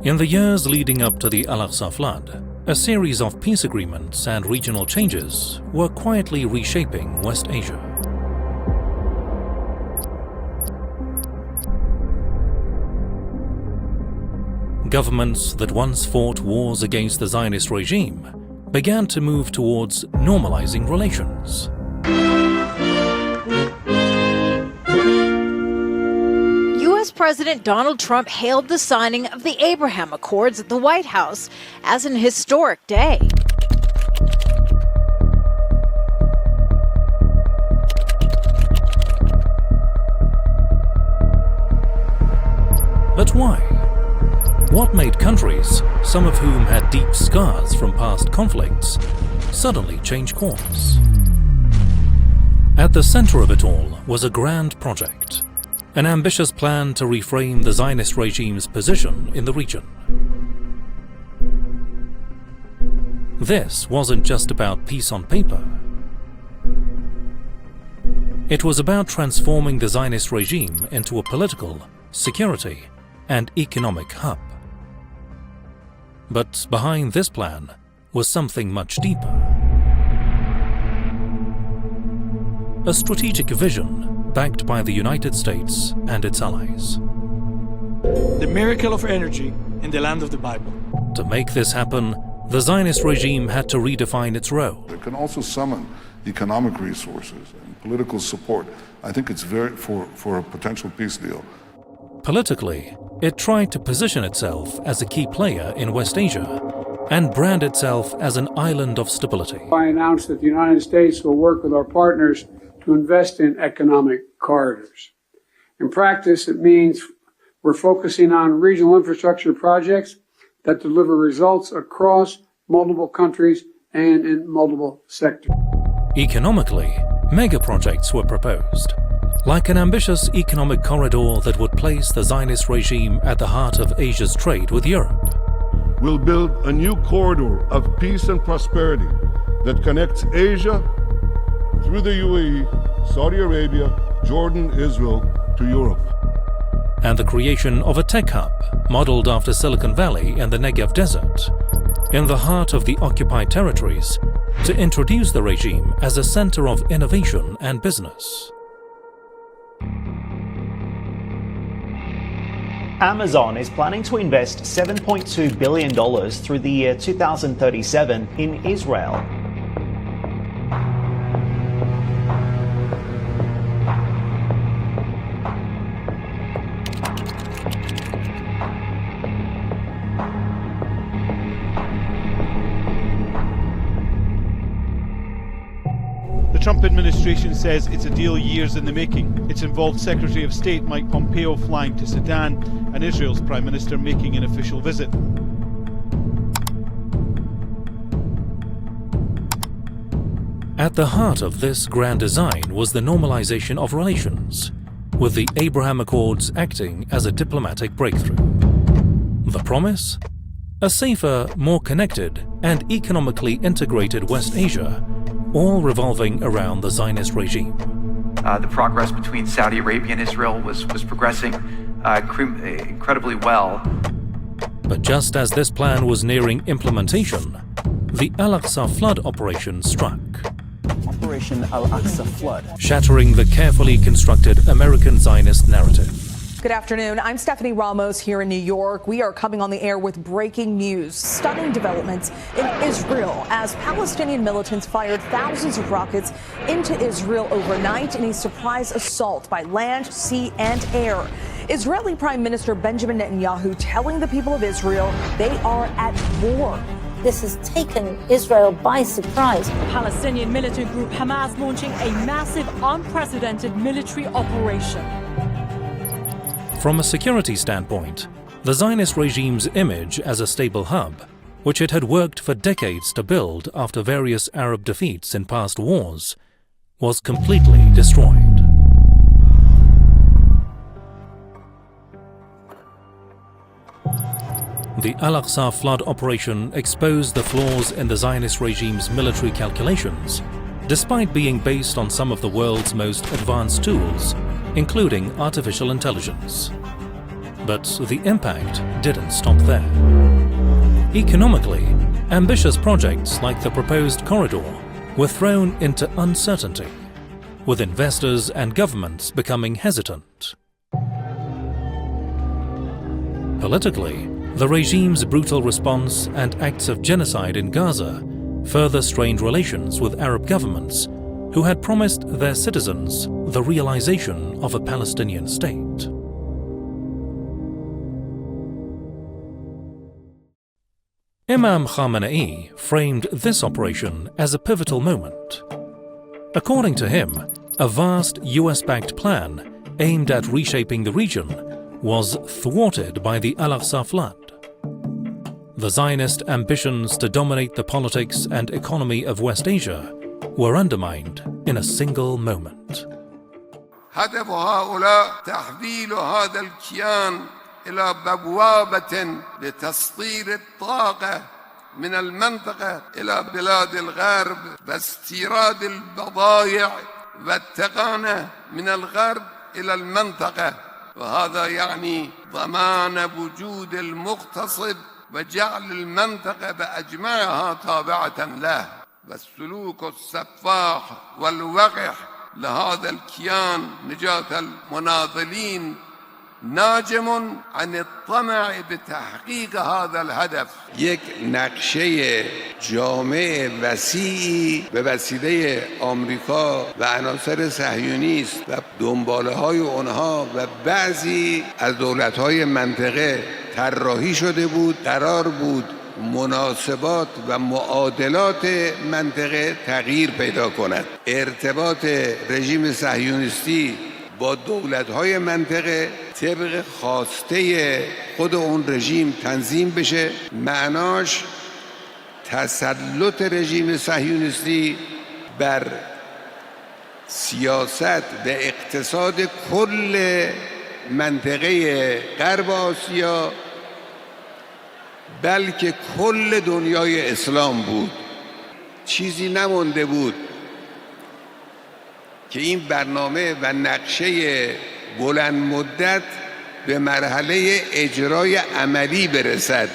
In the years leading up to the Al-Aqsa flood, a series of peace agreements and regional changes were quietly reshaping West Asia. Governments that once fought wars against the Zionist regime began to move towards normalizing relations. U.S. President Donald Trump hailed the signing of the Abraham Accords at the White House as an historic day. But why? What made countries, some of whom had deep scars from past conflicts, suddenly change course? At the center of it all was a grand project, an ambitious plan to reframe the Zionist regime's position in the region. This wasn't just about peace on paper. It was about transforming the Zionist regime into a political, security, and economic hub. But behind this plan was something much deeper. A strategic vision backed by the United States and its allies. The miracle of energy in the land of the Bible. To make this happen, the Zionist regime had to redefine its role. It can also summon economic resources and political support. I think it's for a potential peace deal. Politically, it tried to position itself as a key player in West Asia and brand itself as an island of stability. I announced that the United States will work with our partners to invest in economic corridors. In practice, it means we're focusing on regional infrastructure projects that deliver results across multiple countries and in multiple sectors. Economically, mega projects were proposed, like an ambitious economic corridor that would place the Zionist regime at the heart of Asia's trade with Europe. We'll build a new corridor of peace and prosperity that connects Asia through the UAE, Saudi Arabia, Jordan, Israel to Europe. And the creation of a tech hub modeled after Silicon Valley and the Negev Desert, in the heart of the occupied territories, to introduce the regime as a center of innovation and business. Amazon is planning to invest $7.2 billion through the year 2037 in Israel. The Trump administration says it's a deal years in the making. It's involved Secretary of State Mike Pompeo flying to Sudan and Israel's Prime Minister making an official visit. At the heart of this grand design was the normalization of relations, with the Abraham Accords acting as a diplomatic breakthrough. The promise? A safer, more connected, and economically integrated West Asia, all revolving around the Zionist regime. The progress between Saudi Arabia and Israel was progressing incredibly well. But just as this plan was nearing implementation, the Al-Aqsa flood operation struck. Operation Al-Aqsa flood. Shattering the carefully constructed American Zionist narrative. Good afternoon. I'm Stephanie Ramos here in New York. We are coming on the air with breaking news. Stunning developments in Israel as Palestinian militants fired thousands of rockets into Israel overnight in a surprise assault by land, sea, and air. Israeli Prime Minister Benjamin Netanyahu telling the people of Israel they are at war. This has taken Israel by surprise. Palestinian militant group Hamas launching a massive, unprecedented military operation. From a security standpoint, the Zionist regime's image as a stable hub, which it had worked for decades to build after various Arab defeats in past wars, was completely destroyed. The Al-Aqsa flood operation exposed the flaws in the Zionist regime's military calculations, despite being based on some of the world's most advanced tools, including artificial intelligence. But the impact didn't stop there. Economically, ambitious projects like the proposed corridor were thrown into uncertainty, with investors and governments becoming hesitant. Politically, the regime's brutal response and acts of genocide in Gaza further strained relations with Arab governments who had promised their citizens the realization of a Palestinian state. Imam Khamenei framed this operation as a pivotal moment. According to him, a vast US-backed plan aimed at reshaping the region was thwarted by the Al-Aqsa flood. The Zionist ambitions to dominate the politics and economy of West Asia were undermined in a single moment. هدف هؤلاء تحويل هذا الكيان إلى بوابة لتسطير الطاقة من المنطقة إلى بلاد الغرب واستيراد البضائع والتقانة من الغرب إلى المنطقة، وهذا يعني ضمان وجود المغتصب وجعل المنطقة بأجمعها تابعة له، والسلوك السفاح والوقح لهذا الكيان نجاة المناضلين ناجم عن الطمع بتحقيق هذا الهدف. یک نقشه جامع وسیعی به وسیله آمریکا و عناصر صهیونیست و دنباله‌های آنها و بعضی از دولت‌های منطقه طراحی شده بود. قرار بود مناسبات و معادلات منطقه تغییر پیدا کند. ارتباط رژیم صهیونیستی با دولت‌های منطقه طبق خواسته خود اون رژیم تنظیم بشه. معناش تسلط رژیم صهیونیستی بر سیاست و اقتصاد کل منطقه غرب آسیا بلکه کل دنیای اسلام بود. چیزی نمونده بود که این برنامه و نقشه بلند مدت به مرحله اجرای عملی برسد.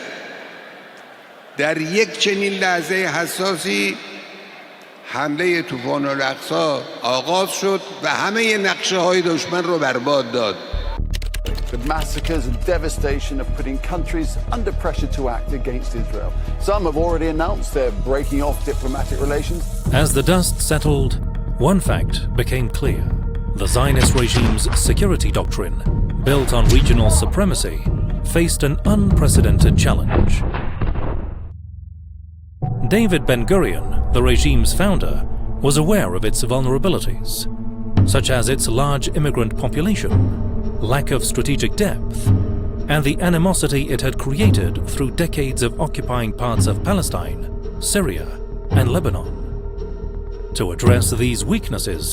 در یک چنین لحظه حساسی حمله طوفان الاقصی آغاز شد و همه نقشه های دشمن رو برباد داد. The massacres and devastation are putting countries under pressure to act against Israel. Some have already announced they're breaking off diplomatic relations. As the dust settled, one fact became clear. The Zionist regime's security doctrine, built on regional supremacy, faced an unprecedented challenge. David Ben-Gurion, the regime's founder, was aware of its vulnerabilities, such as its large immigrant population, lack of strategic depth, and the animosity it had created through decades of occupying parts of Palestine, Syria, and Lebanon. To address these weaknesses,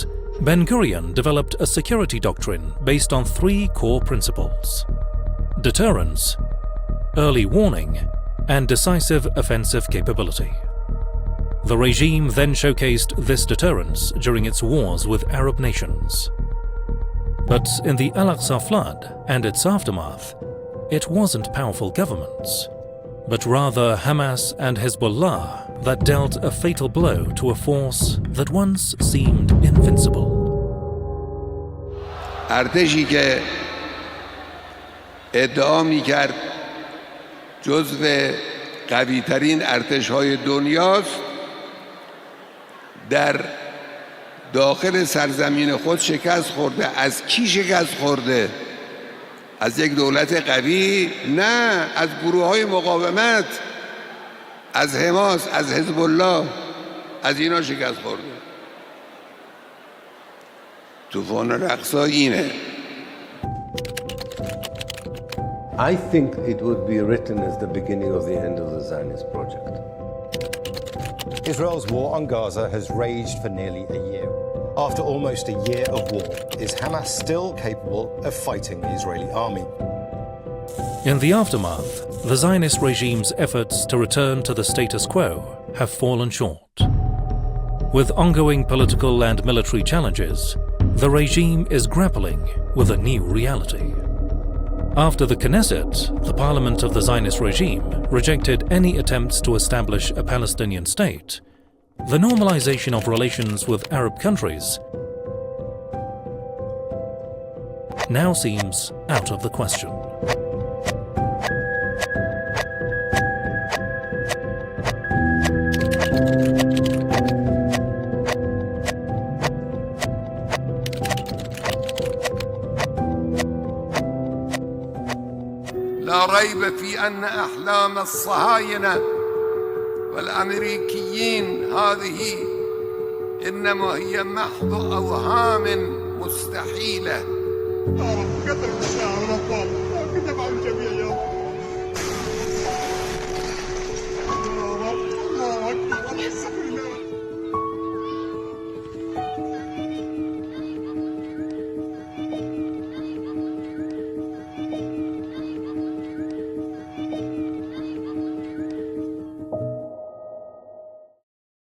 Ben-Gurion developed a security doctrine based on three core principles: deterrence, early warning, and decisive offensive capability. The regime then showcased this deterrence during its wars with Arab nations. But in the Al-Aqsa flood and its aftermath, it wasn't powerful governments, but rather Hamas and Hezbollah that dealt a fatal blow to a force that once seemed invincible. ارتشی که ادعا می‌کرد جزو قوی‌ترین ارتش‌های دنیاست، در داخل سرزمین خود شکست خورده. از کی شکست خورده؟ از یک دولت قوی؟ نه، از گروه‌های مقاومت، از حماس، از حزب الله، از اینا شکست خورده. طوفان الاقصی اینه. I think it would be written as the beginning of the end of the Zionist project. Israel's war on Gaza has raged for nearly a year. After almost a year of war, is Hamas still capable of fighting the Israeli army? In the aftermath, the Zionist regime's efforts to return to the status quo have fallen short. With ongoing political and military challenges, the regime is grappling with a new reality. After the Knesset, the parliament of the Zionist regime, rejected any attempts to establish a Palestinian state, the normalization of relations with Arab countries now seems out of the question. لا ريب في أن أحلام الصهاينة والأمريكيين هذه إنما هي محض أوهام مستحيلة.